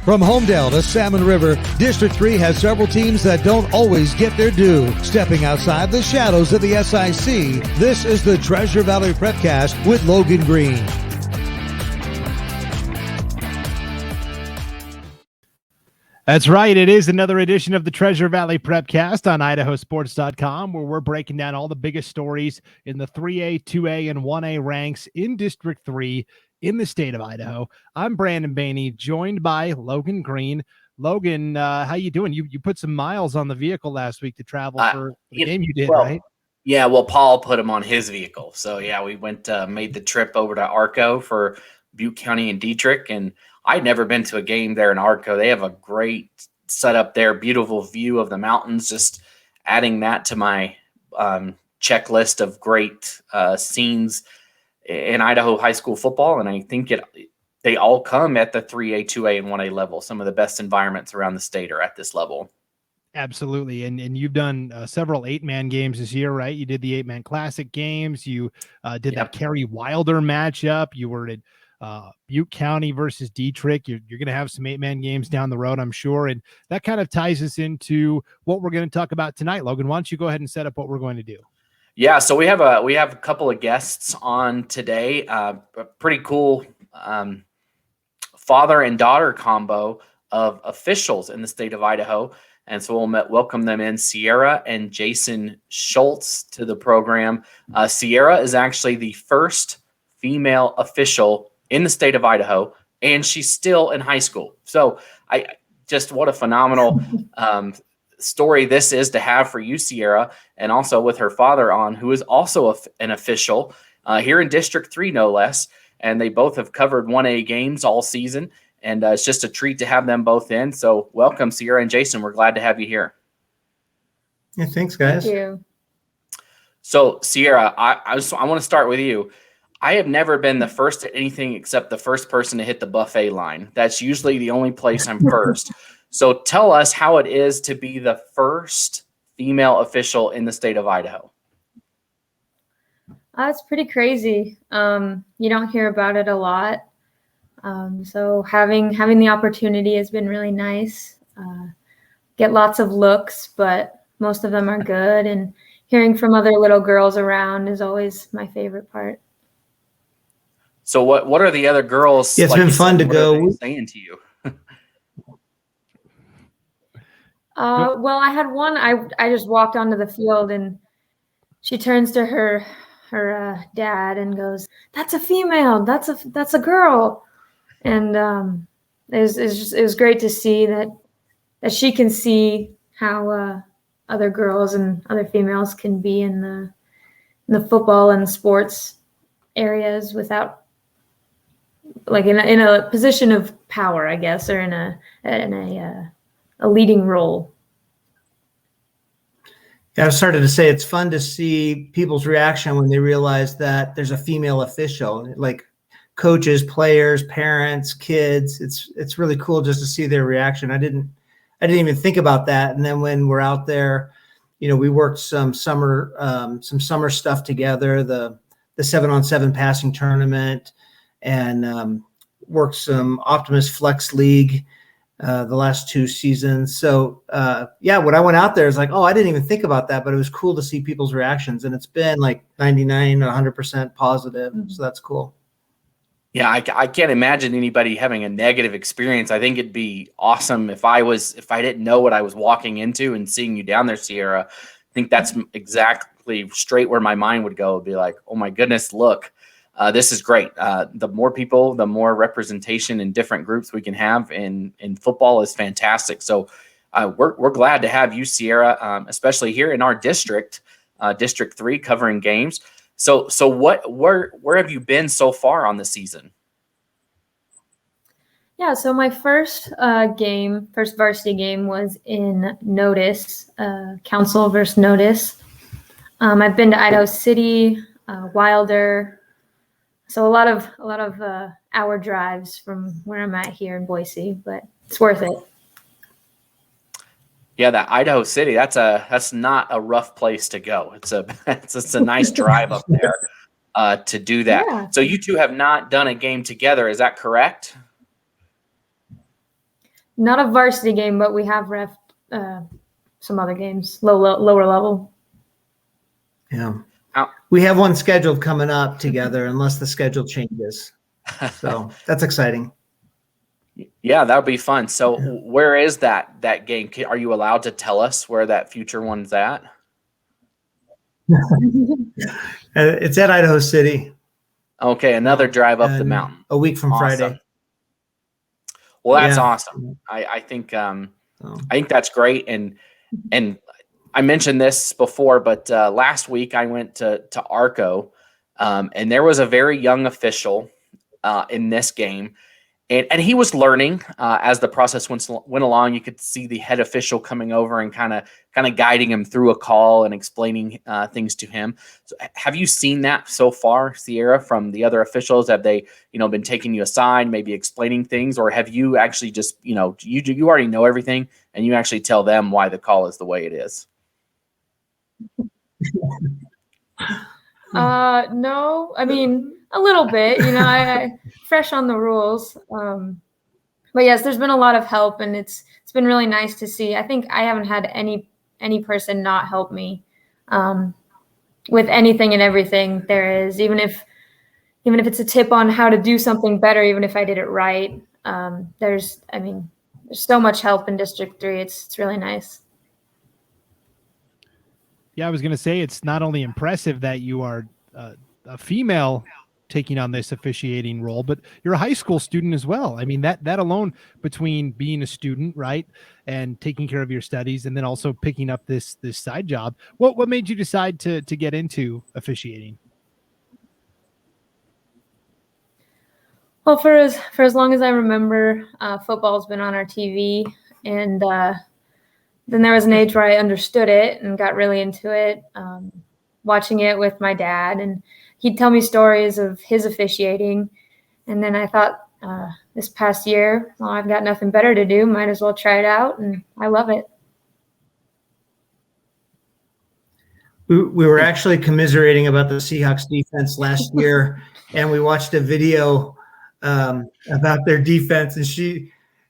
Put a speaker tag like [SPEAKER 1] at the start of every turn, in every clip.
[SPEAKER 1] From Homedale to Salmon River, District 3 has several teams that don't always get their due. Stepping outside the shadows of the SIC, this is the Treasure Valley Prepcast with Logan Green.
[SPEAKER 2] That's right. It is another edition of the Treasure Valley Prepcast on IdahoSports.com, where we're breaking down all the biggest stories in the 3A, 2A, and 1A ranks in District 3 in the state of Idaho. I'm Brandon Baney, joined by Logan Green. Logan, how you doing? You put some miles on the vehicle last week to travel for the game you did, right?
[SPEAKER 3] Yeah, well, Paul put him on his vehicle. So, yeah, we went made the trip over to Arco for Butte County and Dietrich, and I'd never been to a game there in Arco. They have a great setup there, beautiful view of the mountains, just adding that to my checklist of great scenes in Idaho high school football. And I think they all come at the 3A, 2A, and 1A level. Some of the best environments around the state are at this level.
[SPEAKER 2] Absolutely. And you've done several 8-man games this year, right? You did the 8-man classic games. You did that Kerry Wilder matchup. You were at Butte County versus Dietrich. You're going to have some 8-man games down the road, I'm sure. And that kind of ties us into what we're going to talk about tonight. Logan, why don't you go ahead and set up what we're going to do?
[SPEAKER 3] Yeah, so we have a couple of guests on today. A pretty cool father and daughter combo of officials in the state of Idaho. And so we'll welcome them in, Sierra and Jason Schultz, to the program. Sierra is actually the first female official in the state of Idaho, and she's still in high school. So what a phenomenal story this is to have for you, Sierra, and also with her father on, who is also an official here in District 3, no less. And they both have covered 1A games all season, and it's just a treat to have them both in. So welcome, Sierra and Jason. We're glad to have you here.
[SPEAKER 4] Yeah, thanks, guys.
[SPEAKER 5] Thank you.
[SPEAKER 3] So, Sierra, I want to start with you. I have never been the first at anything except the first person to hit the buffet line. That's usually the only place I'm first. So tell us how it is to be the first female official in the state of Idaho.
[SPEAKER 5] It's pretty crazy. You don't hear about it a lot. So having the opportunity has been really nice. Get lots of looks, but most of them are good. And hearing from other little girls around is always my favorite part.
[SPEAKER 3] So what are the other girls?
[SPEAKER 4] Yeah, it's been fun to go.
[SPEAKER 3] Saying to you.
[SPEAKER 5] Well, I had one. I just walked onto the field, and she turns to her dad and goes, "That's a female. That's a girl." And it was great to see that she can see how other girls and other females can be in the football and sports areas without, like, in a position of power, I guess, or in a leading role.
[SPEAKER 4] Yeah, I started to say it's fun to see people's reaction when they realize that there's a female official, like coaches, players, parents, kids. It's really cool just to see their reaction. I didn't even think about that. And then when we're out there, we worked some summer stuff together, the 7-on-7 passing tournament, and worked some Optimus Flex League the last 2 seasons. So when I went out there, it's like, I didn't even think about that, but it was cool to see people's reactions, and it's been like 99, 100% positive. Mm-hmm. So that's cool.
[SPEAKER 3] Yeah, I can't imagine anybody having a negative experience. I think it'd be awesome if I didn't know what I was walking into and seeing you down there, Sierra. I think that's exactly straight where my mind would go. It'd be like, oh my goodness, look, this is great. The more people, the more representation in different groups we can have in football is fantastic. So we're glad to have you, Sierra, especially here in our district, District 3, covering games. So where have you been so far on the season?
[SPEAKER 5] Yeah, so my first varsity game was in Notice, Council versus Notice. I've been to Idaho City, Wilder, so a lot of hour drives from where I'm at here in Boise, but it's worth it.
[SPEAKER 3] Yeah, that Idaho City, that's not a rough place to go. It's a nice drive up there to do that. Yeah. So you two have not done a game together, is that correct?
[SPEAKER 5] not a varsity game, but we have ref some other games, lower level.
[SPEAKER 4] Yeah. We have one scheduled coming up together unless the schedule changes. So that's exciting.
[SPEAKER 3] Yeah, that would be fun. So where is that game? Are you allowed to tell us where that future one's at?
[SPEAKER 4] It's at Idaho City.
[SPEAKER 3] Okay, another drive up the mountain.
[SPEAKER 4] A week from Friday.
[SPEAKER 3] Well, that's awesome. I think that's great. And I mentioned this before, but last week I went to Arco, and there was a very young official in this game. And he was learning as the process went along. You could see the head official coming over and kind of guiding him through a call and explaining things to him. So have you seen that so far, Sierra, from the other officials? Have they, been taking you aside, maybe explaining things, or have you actually just, you already know everything and you actually tell them why the call is the way it is?
[SPEAKER 5] No, I mean, a little bit, I fresh on the rules. But yes, there's been a lot of help, and it's been really nice to see. I think I haven't had any person not help me with anything and everything there is, even if it's a tip on how to do something better, even if I did it right. There's so much help in District 3. It's really nice.
[SPEAKER 2] Yeah, I was going to say, it's not only impressive that you are a female taking on this officiating role, but you're a high school student as well. I mean, that alone, between being a student, right, and taking care of your studies, and then also picking up this side job. What made you decide to get into officiating?
[SPEAKER 5] Well, for as long as I remember, football's been on our TV, and then there was an age where I understood it and got really into it, watching it with my dad, and he'd tell me stories of his officiating. And then I thought, this past year, well, I've got nothing better to do. Might as well try it out, and I love it.
[SPEAKER 4] We were actually commiserating about the Seahawks defense last year, and we watched a video about their defense,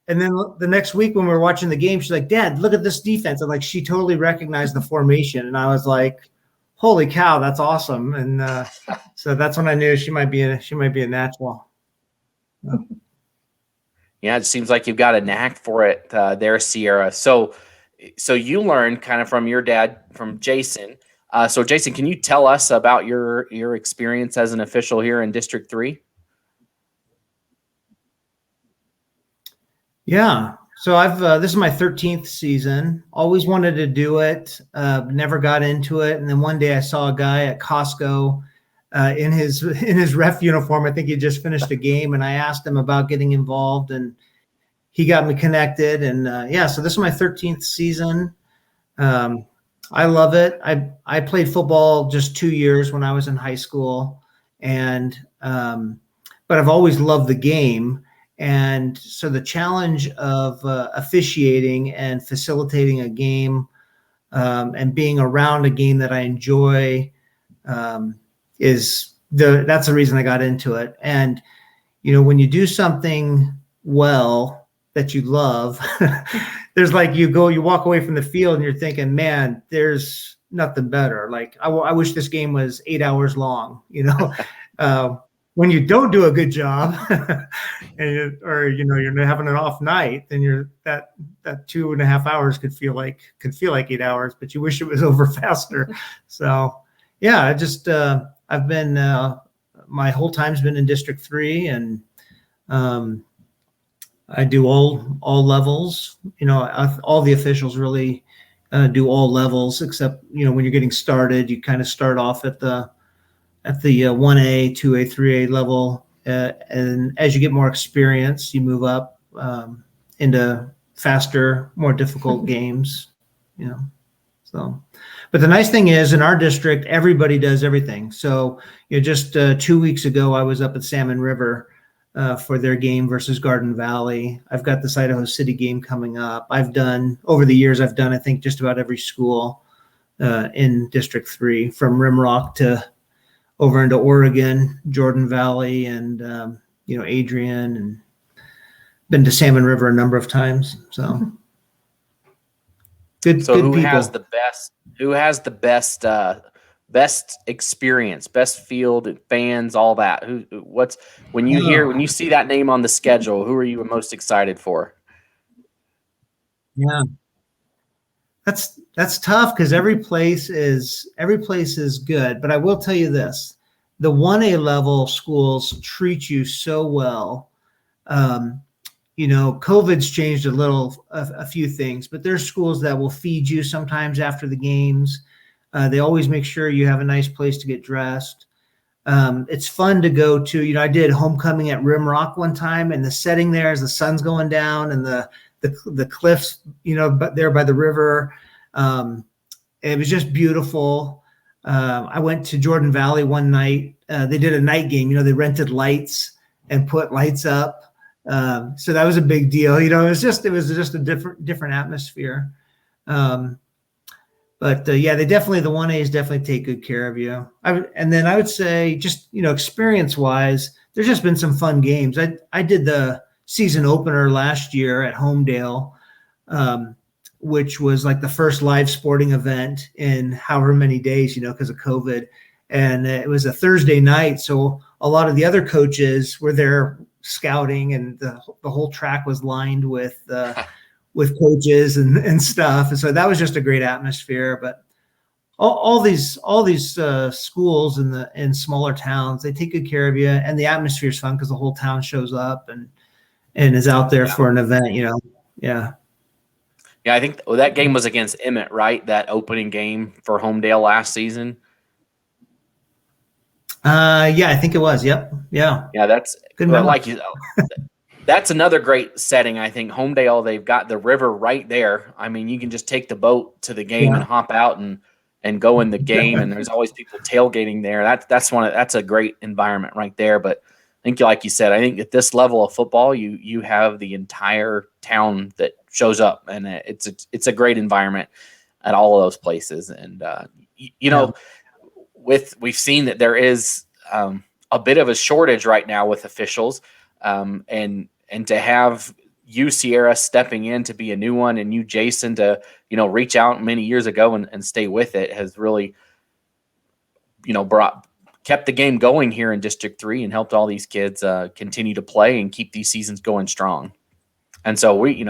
[SPEAKER 4] and then the next week when we were watching the game, she's like, "Dad, look at this defense." And she totally recognized the formation. And I was like, holy cow, that's awesome. And so that's when I knew she might be a natural.
[SPEAKER 3] Yeah, it seems like you've got a knack for it there, Sierra. So you learned kind of from your dad, from Jason. So Jason, can you tell us about your experience as an official here in District 3?
[SPEAKER 4] Yeah. So this is my 13th season. Always wanted to do it. Never got into it. And then one day I saw a guy at Costco in his ref uniform. I think he just finished a game, and I asked him about getting involved, and he got me connected. And so this is my 13th season. I love it. I played football just 2 years when I was in high school, and but I've always loved the game. And so the challenge of officiating and facilitating a game and being around a game that I enjoy that's the reason I got into it. And, when you do something well that you love, there's you walk away from the field and you're thinking, man, there's nothing better. I wish this game was 8 hours long, when you don't do a good job or you're having an off night, then that 2.5 hours could feel like 8 hours, but you wish it was over faster. So yeah, I've been my whole time's been in District 3, and I do all levels. All the officials really do all levels, except when you're getting started, you kind of start off at the 1A, 2A, 3A level. And as you get more experience, you move up into faster, more difficult games, So, but the nice thing is in our district, everybody does everything. So, just 2 weeks ago, I was up at Salmon River for their game versus Garden Valley. I've got this Idaho City game coming up. Over the years, I think, just about every school in District 3, from Rimrock to over into Oregon, Jordan Valley, and Adrian, been to Salmon River a number of times. So good.
[SPEAKER 3] So
[SPEAKER 4] good
[SPEAKER 3] who
[SPEAKER 4] people.
[SPEAKER 3] has the best? Who has the best experience, best field, fans, all that? What's when you see that name on the schedule? Who are you most excited for?
[SPEAKER 4] Yeah, that's tough because every place is good. But I will tell you this: the 1A level schools treat you so well. COVID's changed a few things, but there's schools that will feed you sometimes after the games. They always make sure you have a nice place to get dressed. It's fun to go to. I did homecoming at Rim Rock one time, and the setting there as the sun's going down and the cliffs, but there by the river. It was just beautiful. I went to Jordan Valley one night. They did a night game. They rented lights and put lights up. So that was a big deal. It was just a different atmosphere. But the 1A's definitely take good care of you. And then I would say just, experience wise, there's just been some fun games. I did the season opener last year at Homedale, which was like the first live sporting event in however many days, because of COVID. And it was a Thursday night. So a lot of the other coaches were there scouting, and the whole track was lined with coaches and stuff. And so that was just a great atmosphere. But all these schools in smaller towns, they take good care of you, and the atmosphere is fun because the whole town shows up and is out there for an event. Yeah.
[SPEAKER 3] Yeah, I think that game was against Emmett, right? That opening game for Homedale last season.
[SPEAKER 4] Yeah, I think it was. Yep. Yeah.
[SPEAKER 3] Yeah, that's good. That's another great setting. I think Homedale, they've got the river right there. I mean, you can just take the boat to the game and hop out and go in the game. And there's always people tailgating there. That's a great environment right there. But I think, like you said, I think at this level of football, you have the entire town that shows up, and it's a great environment at all of those places. And we've seen that there is a bit of a shortage right now with officials, and to have you, Sierra, stepping in to be a new one, and you, Jason, to reach out many years ago and stay with it has really kept the game going here in District 3 and helped all these kids continue to play and keep these seasons going strong. And so we,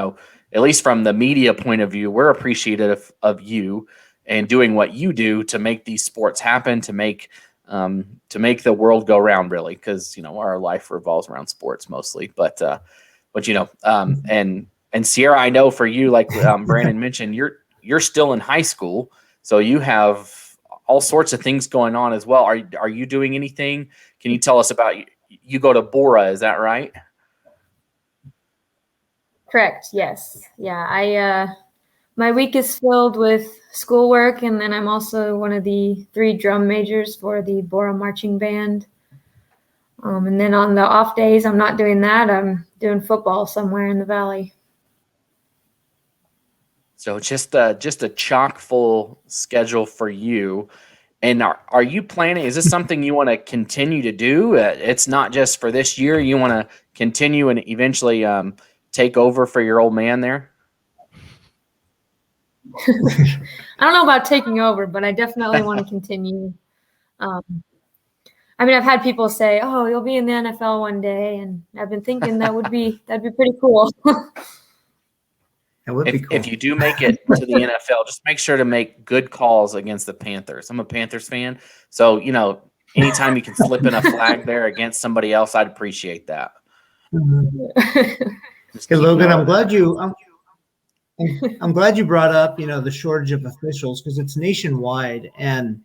[SPEAKER 3] at least from the media point of view, we're appreciative of you and doing what you do to make these sports happen, to make the world go round, really, because our life revolves around sports mostly. But and Sierra, I know for you, like Brandon mentioned, you're still in high school, so you have all sorts of things going on as well. Are you doing anything? Can you tell us about you go to Borah? Is that right?
[SPEAKER 5] Correct. Yes. Yeah. My week is filled with schoolwork, and then I'm also one of the 3 drum majors for the Borah marching band. And then on the off days, I'm not doing that. I'm doing football somewhere in the valley.
[SPEAKER 3] So just a chock full schedule for you. And are you planning? Is this something you want to continue to do? It's not just for this year. You want to continue and eventually take over for your old man there?
[SPEAKER 5] I don't know about taking over, but I definitely want to continue. I've had people say, "Oh, you'll be in the NFL one day," and I've been thinking that'd be pretty cool.
[SPEAKER 4] That would be cool.
[SPEAKER 3] If you do make it to the NFL, just make sure to make good calls against the Panthers. I'm a Panthers fan, so anytime you can slip in a flag there against somebody else, I'd appreciate that.
[SPEAKER 4] Hey, Logan, I'm glad you brought up the shortage of officials, because it's nationwide, and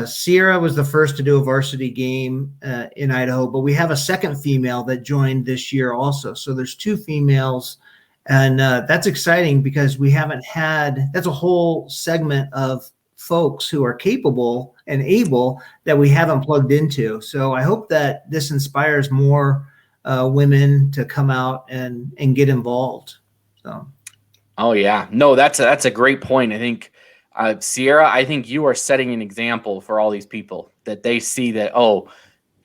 [SPEAKER 4] Sierra was the first to do a varsity game in Idaho, but we have a second female that joined this year also. So there's 2 females, and that's exciting because we haven't that's a whole segment of folks who are capable and able that we haven't plugged into. So I hope that this inspires more women to come out and get involved. So.
[SPEAKER 3] Oh yeah, no, that's a great point. I think Sierra, I think you are setting an example for all these people, that they see that,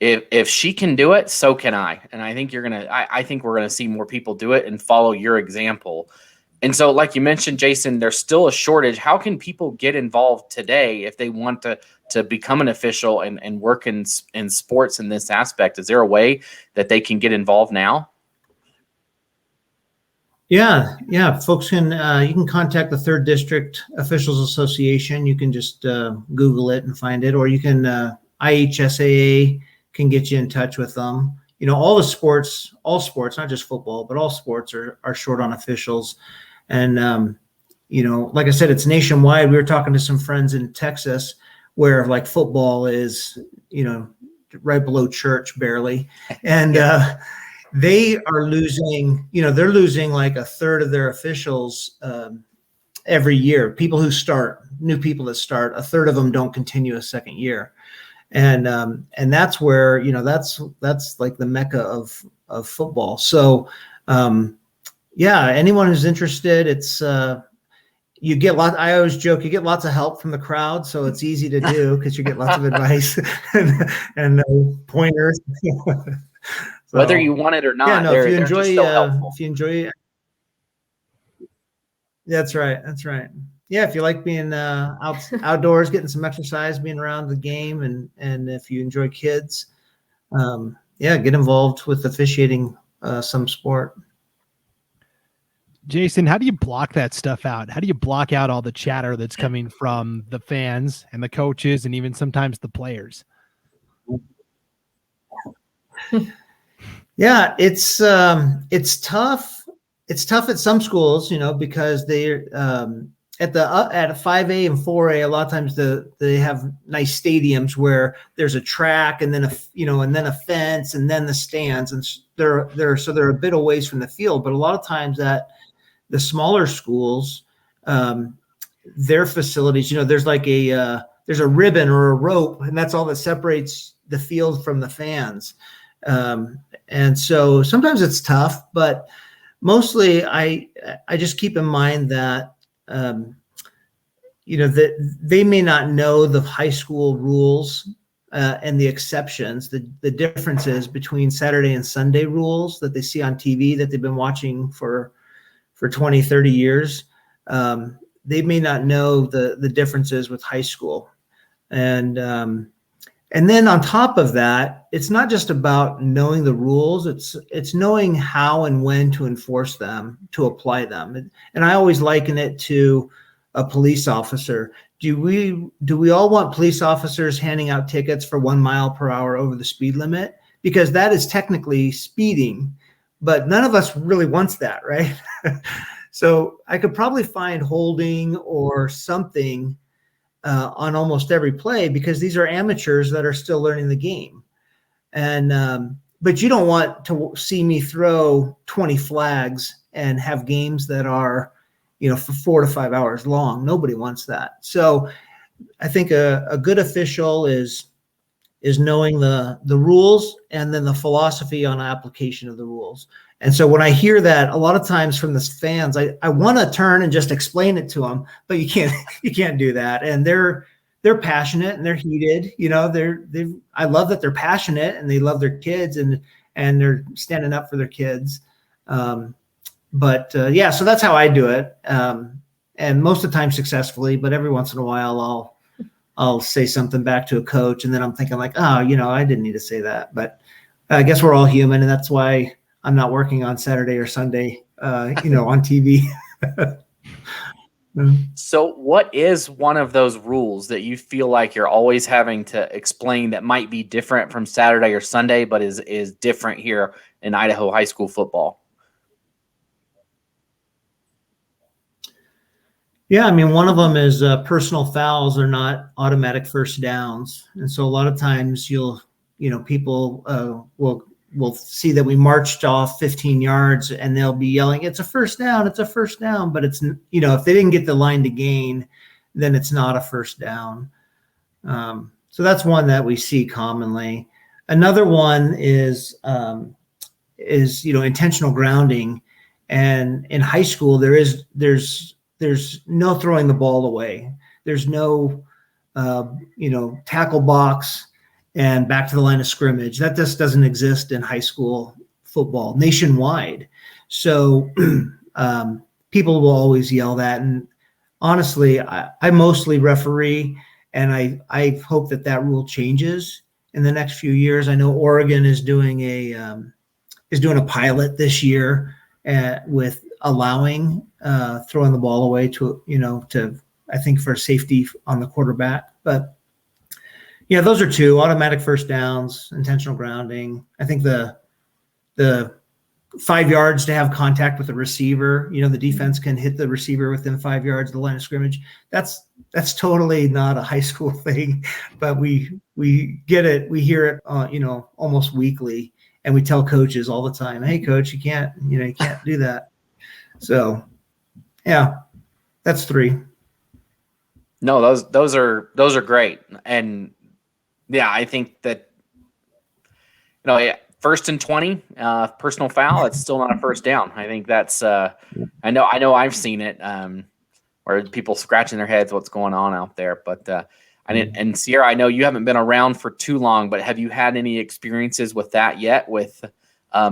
[SPEAKER 3] if she can do it, so can I. And I think I think we're gonna see more people do it and follow your example. And so, like you mentioned, Jason, there's still a shortage. How can people get involved today if they want to become an official and work in sports in this aspect? Is there a way that they can get involved now?
[SPEAKER 4] Yeah. Folks can, you can contact the 3rd District Officials Association. You can just Google it and find it, or you can, IHSAA can get you in touch with them. All sports, not just football, but all sports are short on officials. And, like I said, it's nationwide. We were talking to some friends in Texas where like football is, right below church barely. And, they are losing, they're losing like a third of their officials every year. People who start, new people that start, a third of them don't continue a second year. And that's where, that's like the mecca of football. So, anyone who's interested, it's, you get I always joke, you get lots of help from the crowd. So it's easy to do because you get lots of advice and pointers. So,
[SPEAKER 3] whether you want it or not,
[SPEAKER 4] if you enjoy, that's right. Yeah, if you like being outdoors, getting some exercise, being around the game, and if you enjoy kids, get involved with officiating some sport.
[SPEAKER 2] Jason, how do you block that stuff out? How do you block out all the chatter that's coming from the fans and the coaches and even sometimes the players?
[SPEAKER 4] Yeah, it's tough. It's tough at some schools, because they're at 5A and 4A. A lot of times they have nice stadiums where there's a track and then a fence and then the stands, and they're a bit a ways from the field. But a lot of times at the smaller schools, their facilities, there's like there's a ribbon or a rope, and that's all that separates the field from the fans. And so sometimes it's tough, but mostly I just keep in mind that, that they may not know the high school rules and the exceptions, the differences between Saturday and Sunday rules that they see on TV that they've been watching for 20, 30 years. They may not know the differences with high school. And then on top of that, it's not just about knowing the rules. It's knowing how and when to enforce them, to apply them. And I always liken it to a police officer. Do we all want police officers handing out tickets for 1 mile per hour over the speed limit? Because that is technically speeding, but none of us really wants that, right? So I could probably find holding or something on almost every play, because these are amateurs that are still learning the game. And but you don't want to see me throw 20 flags and have games that are, for 4 to 5 hours long. Nobody wants that. So I think a good official is knowing the rules and then the philosophy on application of the rules. And so when I hear that, a lot of times from the fans, I want to turn and just explain it to them, but you can't do that. And they're passionate and they're heated. I love that they're passionate and they love their kids and they're standing up for their kids. So that's how I do it. And most of the time successfully, but every once in a while I'll say something back to a coach, and then I'm thinking like, I didn't need to say that. But I guess we're all human, and that's why I'm not working on Saturday or Sunday, on TV.
[SPEAKER 3] So what is one of those rules that you feel like you're always having to explain that might be different from Saturday or Sunday, but is different here in Idaho high school football?
[SPEAKER 4] Yeah, I mean, one of them is personal fouls are not automatic first downs. And so a lot of times people will see that we marched off 15 yards and they'll be yelling, it's a first down. But it's, if they didn't get the line to gain, then it's not a first down. So that's one that we see commonly. Another one is intentional grounding. And in high school, there's no throwing the ball away. There's no, tackle box and back to the line of scrimmage. That just doesn't exist in high school football nationwide. So people will always yell that. And honestly, I mostly referee, and I hope that rule changes in the next few years. I know Oregon is doing a pilot this year with allowing throwing the ball away to I think for safety on the quarterback. But yeah, those are two: automatic first downs, intentional grounding. I think the 5 yards to have contact with the receiver. The defense can hit the receiver within 5 yards of the line of scrimmage. That's totally not a high school thing, but we get it. We hear it, almost weekly, and we tell coaches all the time, "Hey, coach, you can't do that." So, yeah, that's 3.
[SPEAKER 3] No, those are great, and yeah, I think that first and 20, personal foul. It's still not a first down. I think that's. I know I've seen it where people scratching their heads, what's going on out there. But and Sierra, I know you haven't been around for too long, but have you had any experiences with that yet? With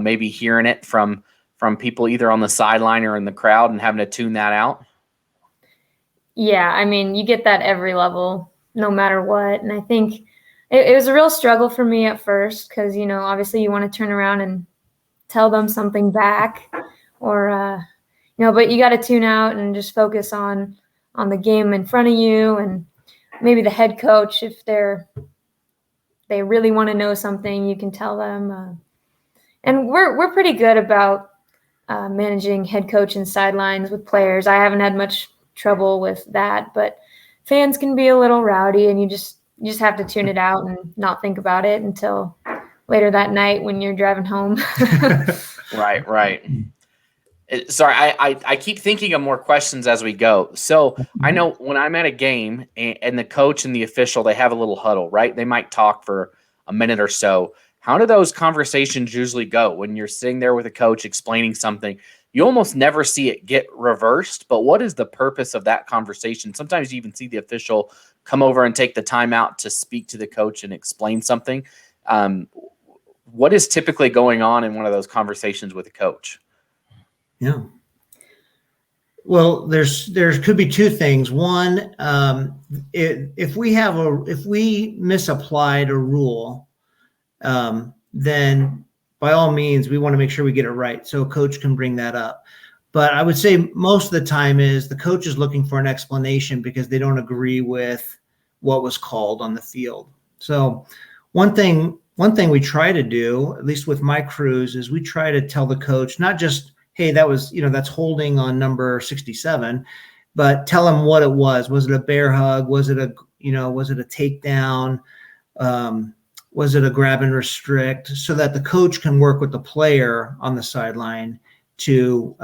[SPEAKER 3] maybe hearing it from people either on the sideline or in the crowd and having to tune that out?
[SPEAKER 5] Yeah, I mean, you get that every level, no matter what. And I think it was a real struggle for me at first because, obviously you want to turn around and tell them something back or, but you got to tune out and just focus on the game in front of you and maybe the head coach. If they really want to know something, you can tell them. And we're pretty good about managing head coach and sidelines with players. I haven't had much trouble with that, but fans can be a little rowdy, and you just have to tune it out and not think about it until later that night when you're driving home.
[SPEAKER 3] Right. Sorry, I keep thinking of more questions as we go. So I know when I'm at a game and the coach and the official, they have a little huddle, right? They might talk for a minute or so. How do those conversations usually go when you're sitting there with a coach explaining something? You almost never see it get reversed, but what is the purpose of that conversation? Sometimes you even see the official come over and take the time out to speak to the coach and explain something. What is typically going on in one of those conversations with a coach?
[SPEAKER 4] Yeah. Well, there could be 2 things. One, if we misapplied a rule, then by all means, we want to make sure we get it right so a coach can bring that up. But I would say most of the time is the coach is looking for an explanation because they don't agree with what was called on the field. So one thing we try to do, at least with my crews, is we try to tell the coach not just, hey, that was, that's holding on number 67, but tell him what it was. Was it a bear hug? Was it a takedown? Was it a grab and restrict, so that the coach can work with the player on the sideline to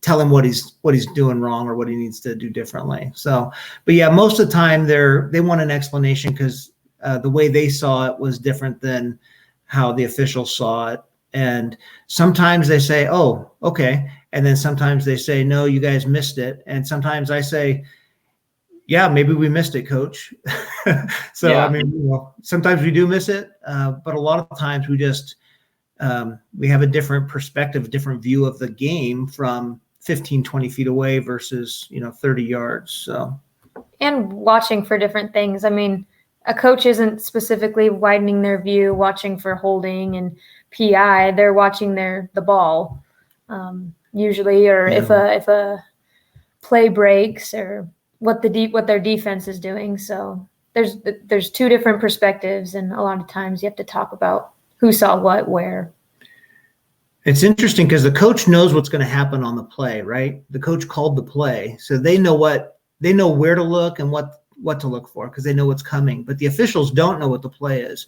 [SPEAKER 4] tell him what he's doing wrong or what he needs to do differently. So, but yeah, most of the time they want an explanation because the way they saw it was different than how the officials saw it. And sometimes they say, "Oh, okay," and then sometimes they say, "No, you guys missed it." And sometimes I say, "Yeah, maybe we missed it, coach." So, yeah. I mean, sometimes we do miss it, but a lot of times we just we have a different perspective, a different view of the game from 15, 20 feet away versus 30 yards. So,
[SPEAKER 5] and watching for different things. I mean, a coach isn't specifically widening their view, watching for holding and PI. They're watching the ball usually, or if a play breaks or what their defense is doing. So there's 2 different perspectives, and a lot of times you have to talk about who saw what where.
[SPEAKER 4] It's interesting because the coach knows what's going to happen on the play, right? The coach called the play, so they know where to look and what to look for because they know what's coming. But the officials don't know what the play is,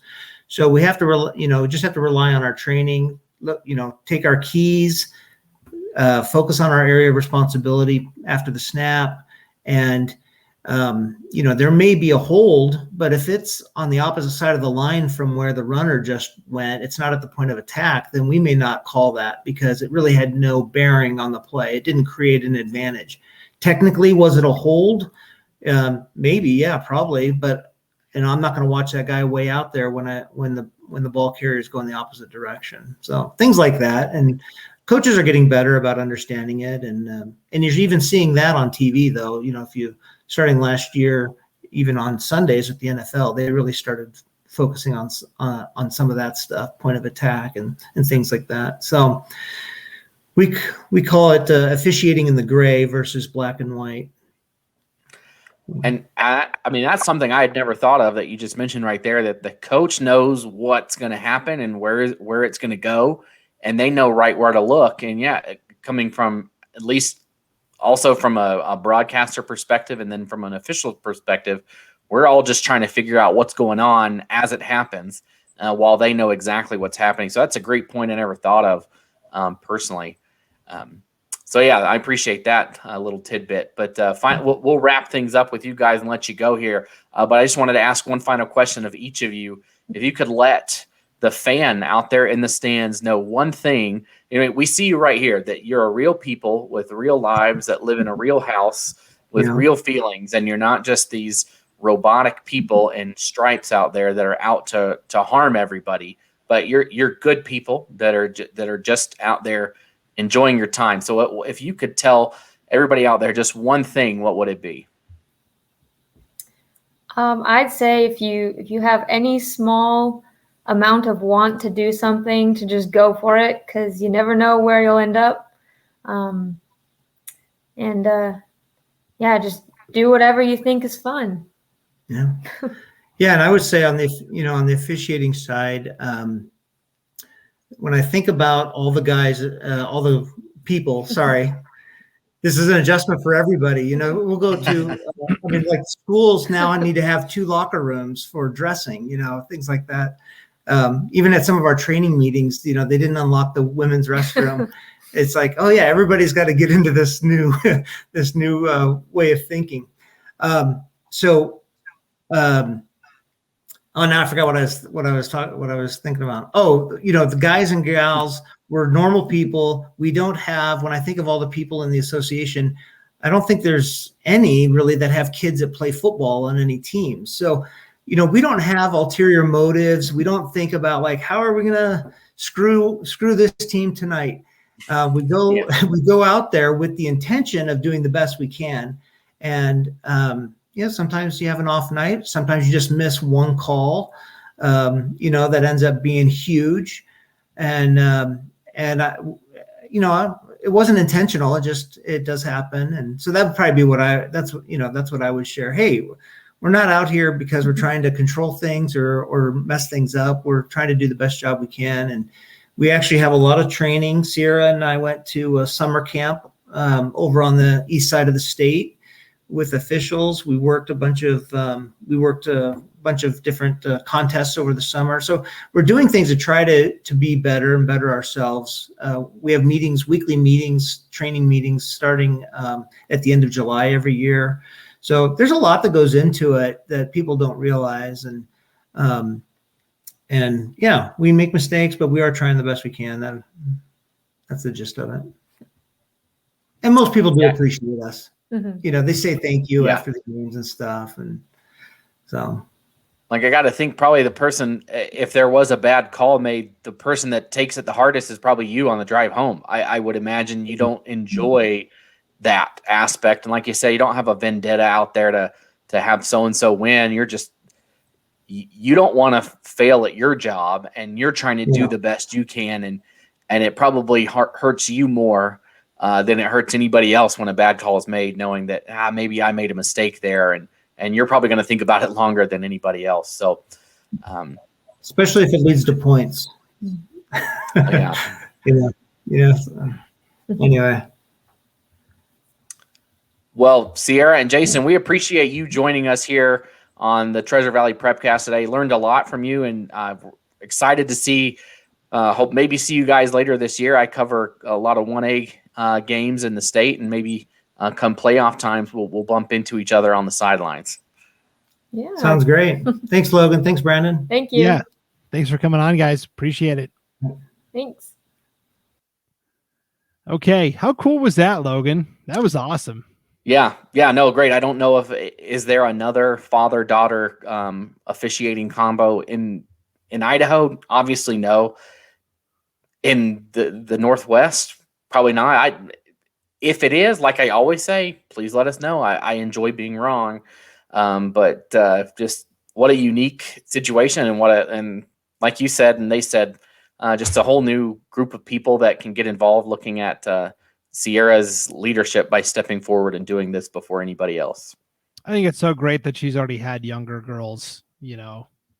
[SPEAKER 4] so we have to just have to rely on our training. Look, take our keys, focus on our area of responsibility after the snap. And, there may be a hold, but if it's on the opposite side of the line from where the runner just went, it's not at the point of attack, then we may not call that because it really had no bearing on the play. It didn't create an advantage. Technically, was it a hold? Maybe, yeah, probably. But and I'm not going to watch that guy way out there when the ball carriers go in the opposite direction. So things like that. And coaches are getting better about understanding it. And you're even seeing that on TV though. If you starting last year, even on Sundays with the NFL, they really started focusing on some of that stuff, point of attack and things like that. So we call it officiating in the gray versus black and white.
[SPEAKER 3] And I mean, that's something I had never thought of that you just mentioned right there, that the coach knows what's going to happen and where it's going to go, and they know right where to look. And yeah, coming from at least also from a broadcaster perspective and then from an official perspective, we're all just trying to figure out what's going on as it happens while they know exactly what's happening. So that's a great point I never thought of personally. So yeah, I appreciate that little tidbit. But we'll wrap things up with you guys and let you go here. But I just wanted to ask one final question of each of you. If you could let the fan out there in the stands know one thing, we see you right here, that you're a real people with real lives that live in a real house with real feelings, and you're not just these robotic people in stripes out there that are out to harm everybody, but you're good people that are just out there enjoying your time. So if you could tell everybody out there just one thing, what would it be?
[SPEAKER 5] I'd say if you have any small amount of want to do something, to just go for it, because you never know where you'll end up. Just do whatever you think is fun.
[SPEAKER 4] Yeah. Yeah. And I would say on the officiating side, when I think about all the guys, all the people, sorry, this is an adjustment for everybody. We'll go to, like schools now need to have 2 locker rooms for dressing, things like that. Even at some of our training meetings, they didn't unlock the women's restroom. It's like, oh yeah, everybody's got to get into this new way of thinking. Oh, now I forgot what I was thinking about. Oh, the guys and gals, we're normal people. We don't have, when I think of all the people in the association, I don't think there's any really that have kids that play football on any team. So, we don't have ulterior motives. We don't think about like, how are we going to screw this team tonight? We go out there with the intention of doing the best we can. And, sometimes you have an off night. Sometimes you just miss one call, that ends up being huge. And it wasn't intentional. It does happen. And so that would probably be that's what I would share. Hey, we're not out here because we're trying to control things or mess things up. We're trying to do the best job we can. And we actually have a lot of training. Sierra and I went to a summer camp over on the east side of the state with officials. We worked a bunch of different contests over the summer. So we're doing things to try to be better and better ourselves. We have weekly meetings, training meetings starting at the end of July every year. So there's a lot that goes into it that people don't realize. And we make mistakes, but we are trying the best we can. That's the gist of it. And most people do appreciate us. Mm-hmm. They say thank you after the games and stuff. And so,
[SPEAKER 3] like, I got to think probably the person, if there was a bad call made, the person that takes it the hardest is probably you on the drive home. I would imagine you don't enjoy that aspect. And like you say, you don't have a vendetta out there to have so-and-so win. You don't want to fail at your job, and you're trying to do the best you can. And it probably hurts you more than it hurts anybody else when a bad call is made, knowing that maybe I made a mistake there, and you're probably going to think about it longer than anybody else. So,
[SPEAKER 4] especially if it leads to points. Anyway.
[SPEAKER 3] Well, Sierra and Jason, we appreciate you joining us here on the Treasure Valley Prepcast today. Learned a lot from you, and excited to see. Hope maybe see you guys later this year. I cover a lot of 1A games in the state, and maybe come playoff times, we'll bump into each other on the sidelines.
[SPEAKER 5] Yeah,
[SPEAKER 4] sounds great. Thanks, Logan. Thanks, Brandon.
[SPEAKER 5] Thank you.
[SPEAKER 2] Yeah, thanks for coming on, guys. Appreciate it.
[SPEAKER 5] Thanks.
[SPEAKER 2] Okay, how cool was that, Logan? That was awesome.
[SPEAKER 3] Yeah, no, great. I don't know if is there another father-daughter officiating combo in Idaho? Obviously, no. In the Northwest, probably not. If it is, like I always say, please let us know. I enjoy being wrong, but just what a unique situation, and like you said, and they said, just a whole new group of people that can get involved, looking at Sierra's leadership by stepping forward and doing this before anybody else.
[SPEAKER 2] I think it's so great that she's already had younger girls,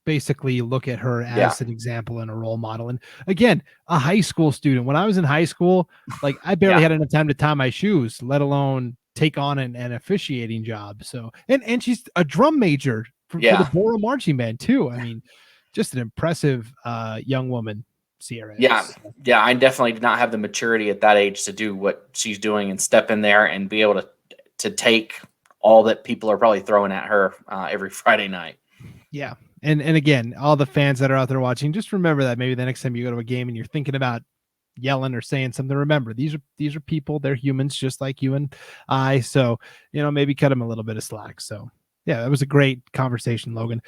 [SPEAKER 2] basically look at her as an example and a role model. And again, a high school student. When I was in high school, like I barely had enough time to tie my shoes, let alone take on an officiating job. So, and she's a drum major for the Borah marching band too. I mean, just an impressive young woman, Sierra is.
[SPEAKER 3] Yeah. I definitely did not have the maturity at that age to do what she's doing and step in there and be able to take all that people are probably throwing at her every Friday night.
[SPEAKER 2] Yeah. And again, all the fans that are out there watching, just remember that maybe the next time you go to a game and you're thinking about yelling or saying something, remember these are people, they're humans just like you and I. So, maybe cut them a little bit of slack. So yeah, that was a great conversation, Logan.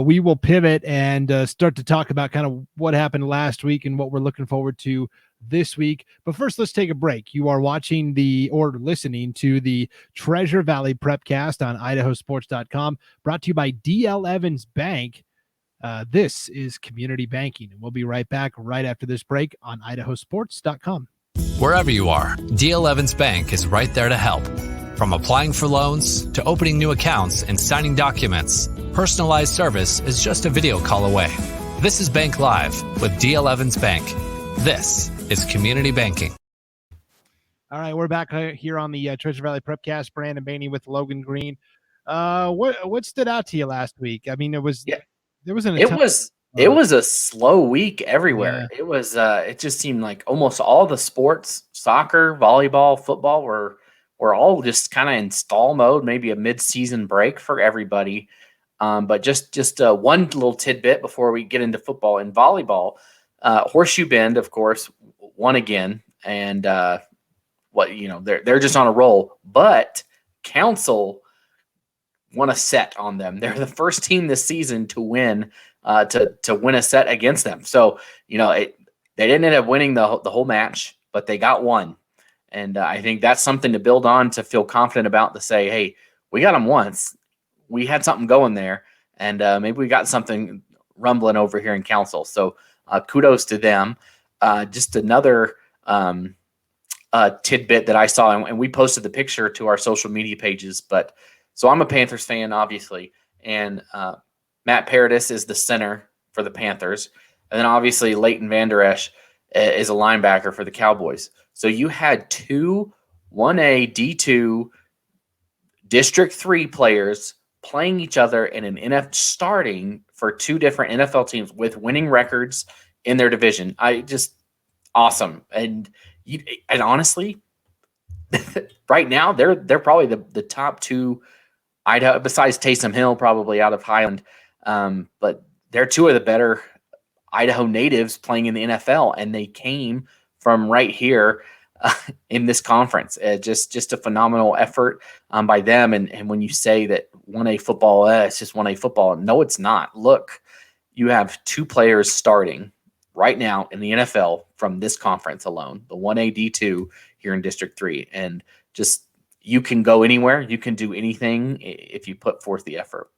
[SPEAKER 2] We will pivot and start to talk about kind of what happened last week and what we're looking forward to this week. But first, let's take a break. You are watching or listening to the Treasure Valley Prepcast on IdahoSports.com, brought to you by D.L. Evans Bank. This is community banking, and we'll be right back right after this break on IdahoSports.com.
[SPEAKER 6] Wherever you are, D.L. Evans Bank is right there to help. From applying for loans to opening new accounts and signing documents, personalized service is just a video call away. This is Bank Live with D.L. Evans Bank. This is community banking.
[SPEAKER 2] All right, we're back here on the Treasure Valley Prepcast. Brandon Baney with Logan Green. What stood out to you last week? I mean, it was
[SPEAKER 3] a slow week everywhere. Yeah. It was it just seemed like almost all the sports, soccer, volleyball, football were all just kind of in stall mode, maybe a mid-season break for everybody. But just one little tidbit before we get into football and volleyball. Horseshoe Bend, of course, won again, and they're just on a roll. But Council won a set on them. They're the first team this season to win to win a set against them. So they didn't end up winning the whole match, but they got one, and I think that's something to build on, to feel confident about, to say, hey, we got them once. We had something going there, and maybe we got something rumbling over here in Council. So kudos to them. Just another tidbit that I saw, and we posted the picture to our social media pages. But so I'm a Panthers fan, obviously, and Matt Paradis is the center for the Panthers, and then obviously Leighton Vander Esch is a linebacker for the Cowboys. So you had two 1A D2 District 3 players playing each other in an NFL, starting for two different NFL teams with winning records in their division. Awesome. And honestly, right now they're probably the top two Idaho, besides Taysom Hill, probably out of Highland. But they're two of the better Idaho natives playing in the NFL, and they came from right here in this conference. Just a phenomenal effort by them. And when you say that 1A football, it's just 1A football. No, it's not. Look, you have two players starting right now in the NFL from this conference alone, the 1A D2 here in District 3. And just, you can go anywhere. You can do anything if you put forth the effort.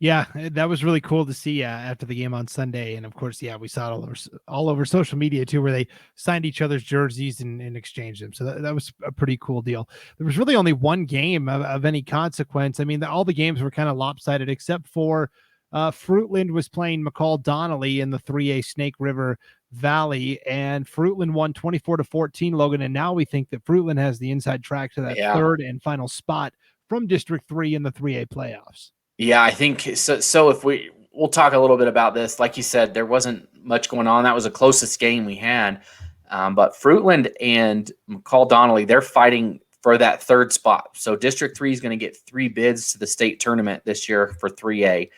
[SPEAKER 2] Yeah, that was really cool to see after the game on Sunday. And of course, we saw it all over social media too, where they signed each other's jerseys and exchanged them. So that was a pretty cool deal. There was really only one game of any consequence. I mean, all the games were kind of lopsided, except for Fruitland was playing McCall Donnelly in the 3A Snake River Valley, and Fruitland won 24-14, Logan. And now we think that Fruitland has the inside track to that third and final spot from District 3 in the 3A playoffs.
[SPEAKER 3] Yeah, I think so. So if we'll talk a little bit about this. Like you said, there wasn't much going on. That was the closest game we had. But Fruitland and McCall Donnelly, they're fighting for that third spot. So District 3 is going to get 3 bids to the state tournament this year for 3A.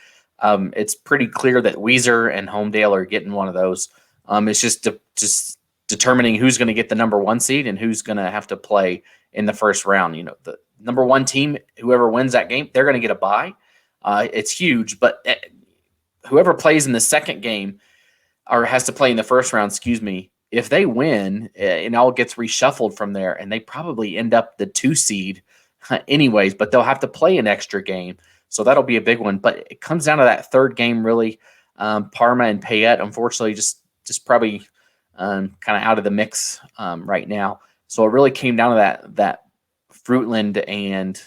[SPEAKER 3] It's pretty clear that Weiser and Homedale are getting one of those. It's just determining who's going to get the number 1 seed and who's going to have to play in the first round. number one team, whoever wins that game, they're going to get a bye. It's huge, but whoever plays in the second game or has to play in the first round, if they win, it all gets reshuffled from there, and they probably end up the 2 seed anyways, but they'll have to play an extra game. So that'll be a big one. But it comes down to that third game, really. Parma and Payette, unfortunately, just probably kind of out of the mix right now. So it really came down to that Fruitland and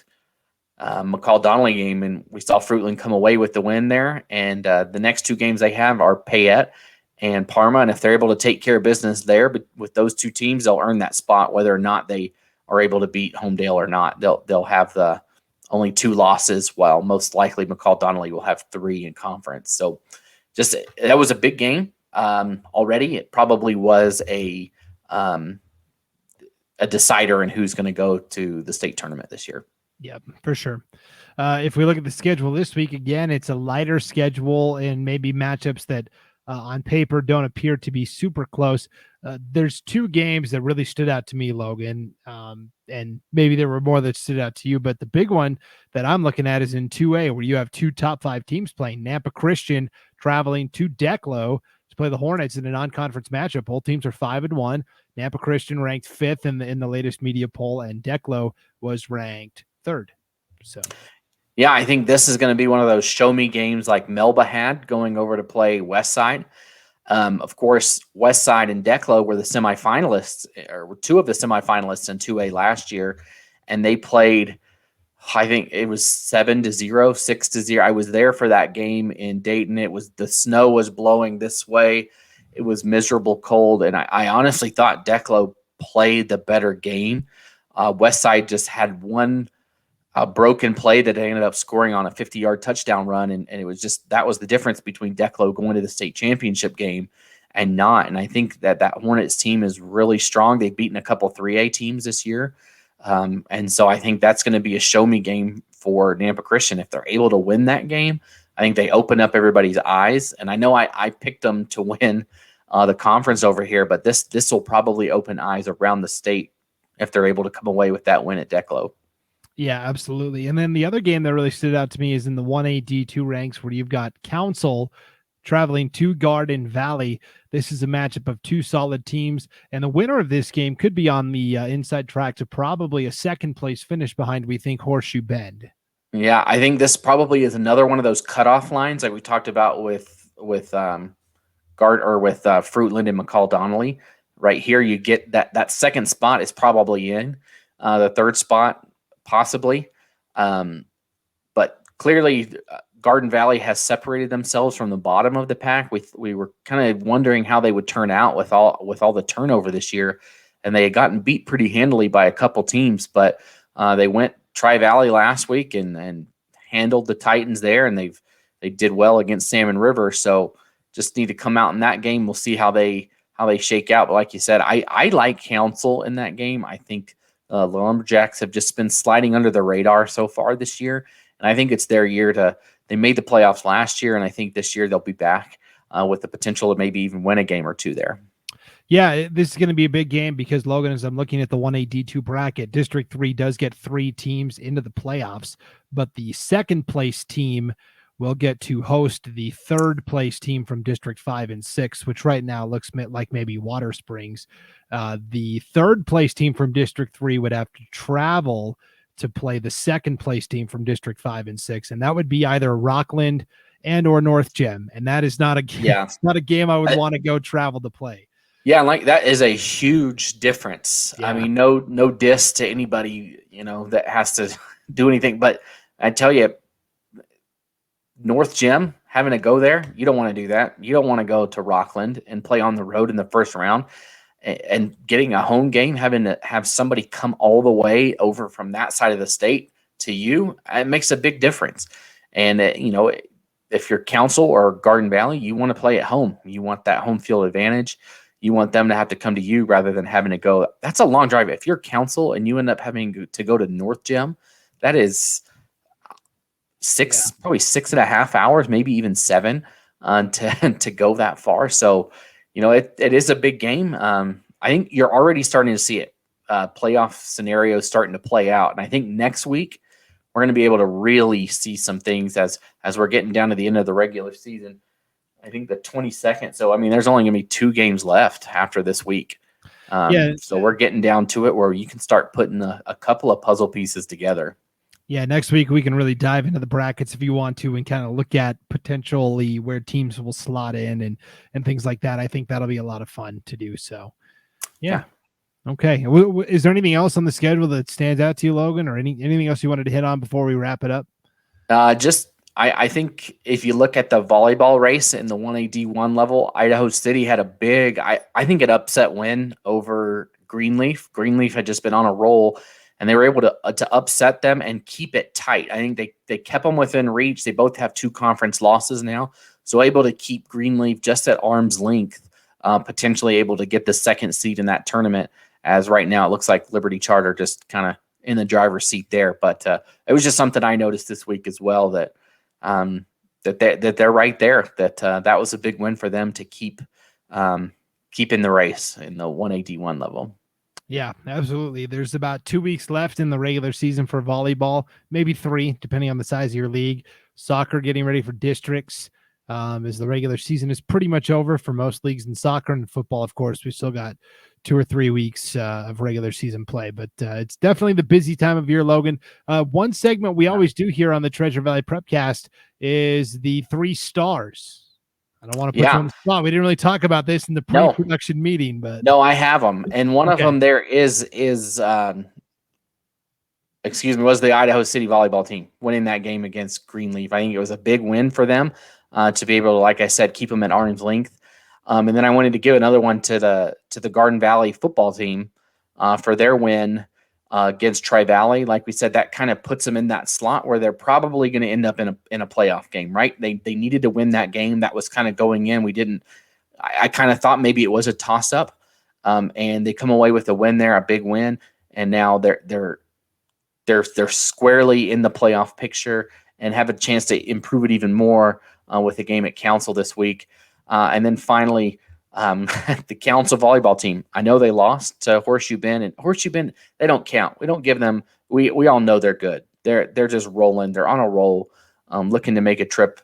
[SPEAKER 3] McCall Donnelly game, and we saw Fruitland come away with the win there. And the next 2 games they have are Payette and Parma, and if they're able to take care of business there, but with those 2 teams, they'll earn that spot, whether or not they are able to beat Homedale or not. They'll have the only 2 losses, while most likely McCall Donnelly will have 3 in conference. So that was a big game already. It probably was a decider in who's going to go to the state tournament this year.
[SPEAKER 2] Yeah, for sure. If we look at the schedule this week, again, it's a lighter schedule and maybe matchups that on paper don't appear to be super close. There's 2 games that really stood out to me, Logan, and maybe there were more that stood out to you, but the big one that I'm looking at is in 2A, where you have 2 top 5 teams playing. Nampa Christian traveling to Declo to play the Hornets in a non-conference matchup. Both teams are 5-1. Nampa Christian ranked 5th in the latest media poll, and Declo was ranked 3rd. So,
[SPEAKER 3] yeah, I think this is going to be one of those show me games like Melba had going over to play Westside. Of course, Westside and Declo were the semifinalists, or were 2 of the semifinalists in 2A last year, and they played, I think it was 7-0, 6-0. I was there for that game in Dayton. The snow was blowing this way. It was miserable cold, and I honestly thought Declo played the better game. Westside just had one broken play that they ended up scoring on a 50-yard touchdown run, and it was that was the difference between Declo going to the state championship game and not. And I think that Hornets team is really strong. They've beaten a couple 3A teams this year, and so I think that's going to be a show-me game for Nampa Christian. If they're able to win that game, I think they open up everybody's eyes. And I know I picked them to win the conference over here, but this will probably open eyes around the state if they're able to come away with that win at Declo.
[SPEAKER 2] Yeah, absolutely. And then the other game that really stood out to me is in the 1A D2 ranks, where you've got Council traveling to Garden Valley. This is a matchup of 2 solid teams, and the winner of this game could be on the inside track to probably a 2nd place finish behind, we think, Horseshoe Bend.
[SPEAKER 3] Yeah, I think this probably is another one of those cutoff lines like we talked about with Fruitland and McCall Donnelly. Right here, you get that 2nd spot is probably in. The 3rd spot, possibly. But clearly, Garden Valley has separated themselves from the bottom of the pack. We were kind of wondering how they would turn out with all the turnover this year, and they had gotten beat pretty handily by a couple teams, but they went Tri-Valley last week and handled the Titans there, and they did well against Salmon River. So just need to come out in that game. We'll see how they shake out. But like you said, I like Council in that game. I think the Lumberjacks have just been sliding under the radar so far this year, and I think it's their year they made the playoffs last year, and I think this year they'll be back with the potential to maybe even win a game or 2 there.
[SPEAKER 2] Yeah, this is going to be a big game because, Logan, as I'm looking at the 1A D2 bracket, District 3 does get 3 teams into the playoffs, but the 2nd place team will get to host the 3rd place team from District 5 and 6, which right now looks like maybe Water Springs. The 3rd place team from District 3 would have to travel to play the 2nd place team from District 5 and 6, and that would be either Rockland and or North Gem, and that is not a game. Yeah. It's not a game I would want to go travel to play.
[SPEAKER 3] Yeah, like that is a huge difference. Yeah. I mean, no diss to anybody, that has to do anything. But I tell you, North Gem, having to go there, you don't want to do that. You don't want to go to Rockland and play on the road in the first round and getting a home game, having to have somebody come all the way over from that side of the state to you, it makes a big difference. And, if you're Council or Garden Valley, you want to play at home. You want that home field advantage. You want them to have to come to you rather than having to go. That's a long drive. If you're Council and you end up having to go to North Gem, that is probably 6.5 hours, maybe even 7 to go that far. So, it is a big game. I think you're already starting to see it. playoff scenarios starting to play out. And I think next week we're going to be able to really see some things as we're getting down to the end of the regular season. I think the 22nd. So, I mean, there's only going to be 2 games left after this week. So we're getting down to it where you can start putting a couple of puzzle pieces together.
[SPEAKER 2] Yeah, next week we can really dive into the brackets if you want to and kind of look at potentially where teams will slot in and things like that. I think that'll be a lot of fun to do. So, yeah. Okay. Is there anything else on the schedule that stands out to you, Logan, or anything else you wanted to hit on before we wrap it up?
[SPEAKER 3] I think if you look at the volleyball race in the 1A D1 level, Idaho City had a big, I think, an upset win over Greenleaf. Greenleaf had just been on a roll, and they were able to upset them and keep it tight. I think they kept them within reach. They both have 2 conference losses now, so able to keep Greenleaf just at arm's length, potentially able to get the 2nd seed in that tournament, as right now it looks like Liberty Charter just kind of in the driver's seat there. But it was just something I noticed this week as well, that they're right there. That was a big win for them to keep in the race in the 1A D1 level.
[SPEAKER 2] Yeah, absolutely. There's about 2 weeks left in the regular season for volleyball, maybe 3, depending on the size of your league. Soccer getting ready for districts, as the regular season is pretty much over for most leagues in soccer. And football, of course, we still got 2 or 3 weeks of regular season play, but it's definitely the busy time of year, Logan. One segment we always do here on the Treasure Valley Prepcast is the 3 stars. I don't want to put you on the spot. We didn't really talk about this in the pre-production meeting, but
[SPEAKER 3] no, I have them, and one of them there was the Idaho City volleyball team winning that game against Greenleaf. I think it was a big win for them to be able to, like I said, keep them at arm's length. And then I wanted to give another one to the Garden Valley football team for their win against Tri-Valley. Like we said, that kind of puts them in that slot where they're probably going to end up in a playoff game, right? They needed to win that game. That was kind of going in. I kind of thought maybe it was a toss-up, and they come away with a win there, a big win, and now they're squarely in the playoff picture and have a chance to improve it even more with the game at Council this week. And then finally, the Council volleyball team. I know they lost to Horseshoe Bend, and Horseshoe Bend, they don't count. We don't give them. We all know they're good. They're just rolling. They're on a roll, looking to make a trip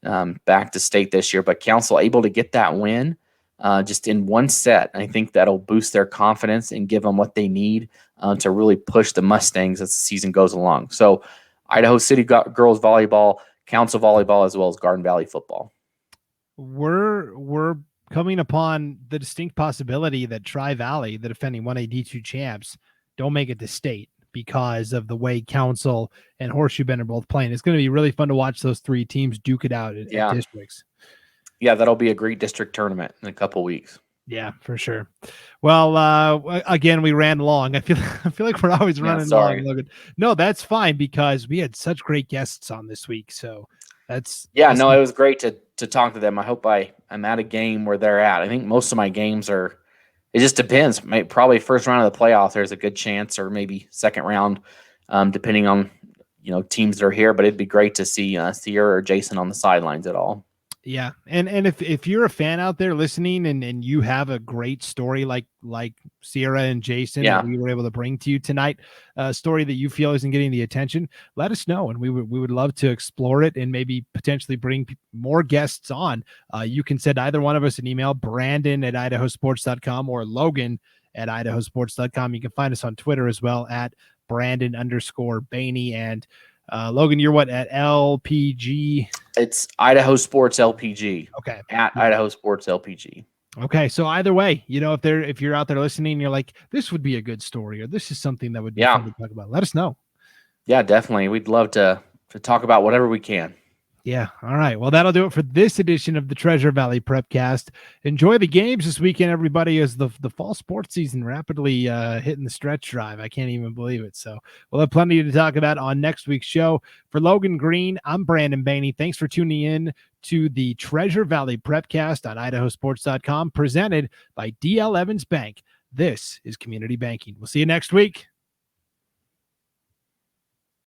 [SPEAKER 3] back to state this year. But Council able to get that win just in one set. I think that'll boost their confidence and give them what they need to really push the Mustangs as the season goes along. So Idaho City girls volleyball, Council volleyball, as well as Garden Valley football.
[SPEAKER 2] We're coming upon the distinct possibility that Tri-Valley, the defending 1A D2 champs, don't make it to state because of the way Council and Horseshoe Bend are both playing. It's going to be really fun to watch those 3 teams duke it out at districts.
[SPEAKER 3] Yeah, that'll be a great district tournament in a couple weeks.
[SPEAKER 2] Yeah, for sure. Well, again, we ran long. I feel like we're always running long, Logan. No, that's fine because we had such great guests on this week. So it was great to talk to them. I hope I'm at a game where they're at. I think most of my games it just depends. Probably first round of the playoff, there's a good chance, or maybe second round, depending on teams that are here. But it'd be great to see Sierra or Jason on the sidelines at all. Yeah. And if you're a fan out there listening and you have a great story like Sierra and Jason that we were able to bring to you tonight, a story that you feel isn't getting the attention, let us know. And we would love to explore it and maybe potentially bring more guests on. You can send either one of us an email, Brandon@IdahoSports.com or Logan@IdahoSports.com. You can find us on Twitter as well at Brandon_Baney. And Logan, you're what at LPG?
[SPEAKER 3] It's Idaho Sports LPG.
[SPEAKER 2] Okay.
[SPEAKER 3] At Idaho Sports LPG.
[SPEAKER 2] Okay. So either way, if you're out there listening, and you're like, this would be a good story, or this is something that would be fun to talk about, let us know. Yeah, definitely. We'd love to talk about whatever we can. Yeah. All right. Well, that'll do it for this edition of the Treasure Valley Prepcast. Enjoy the games this weekend, everybody, as the fall sports season rapidly hitting the stretch drive. I can't even believe it. So we'll have plenty to talk about on next week's show. For Logan Green, I'm Brandon Baney. Thanks for tuning in to the Treasure Valley Prepcast on IdahoSports.com, presented by D.L. Evans Bank. This is Community Banking. We'll see you next week.